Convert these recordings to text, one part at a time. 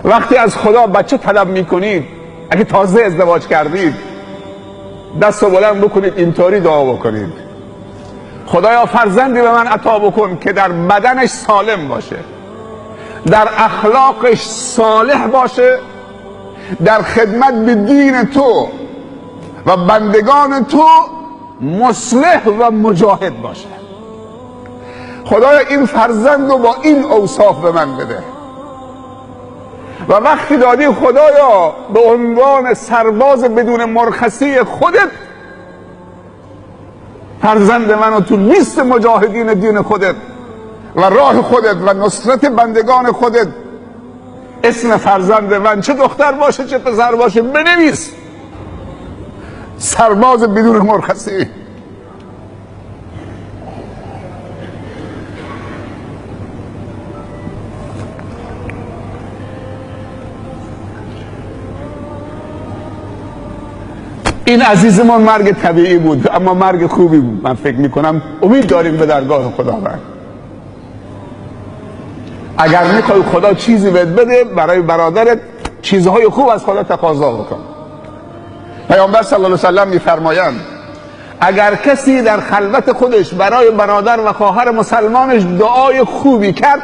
وقتی از خدا بچه طلب میکنید، اگه تازه ازدواج کردید، دست رو بلند بکنید اینطوری دعا بکنید: خدایا فرزندی به من عطا بکن که در بدنش سالم باشه، در اخلاقش صالح باشه، در خدمت به دین تو و بندگان تو مصلح و مجاهد باشه. خدایا این فرزند رو با این اوصاف به من بده. و وقتی دادی خدایا به عنوان سرباز بدون مرخصی خودت فرزند منو تو لیست مجاهدین دین خودت و راه خودت و نصرت بندگان خودت اسم فرزند من، چه دختر باشه چه پسر باشه، بنویس سرباز بدون مرخصی. این عزیزمون مرگ طبیعی بود، اما مرگ خوبی بود. من فکر میکنم امید داریم به درگاه خداوند. اگر میخوای خدا چیزی بهت بده، برای برادرت چیزهای خوب از خدا تقاضا بکن. پیامبر صلی الله علیه و سلم میفرمایند اگر کسی در خلوت خودش برای برادر و خواهر مسلمانش دعای خوبی کرد،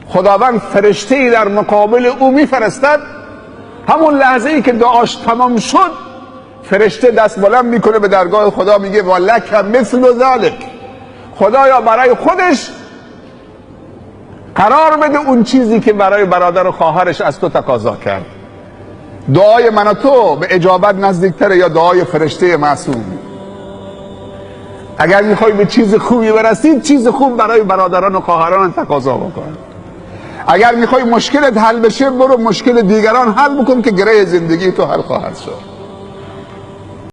خداوند فرشته‌ای در مقابل او میفرستد. همون لحظه ای که دعاش تمام شد، فرشته دست بلند میکنه به درگاه خدا، میگه ولک مثل ذلک، خدایا برای خودش قرار بده اون چیزی که برای برادر و خواهرش از تو تقاضا کرد. دعای من و تو به اجابت نزدیکتره یا دعای فرشته معصوم؟ اگر میخوای به چیز خوبی برسید، چیز خوب برای برادران و خواهران تقاضا بکن. اگر میخوای مشکلت حل بشه، برو مشکل دیگران حل بکن که گره زندگی تو حل خواهد شد.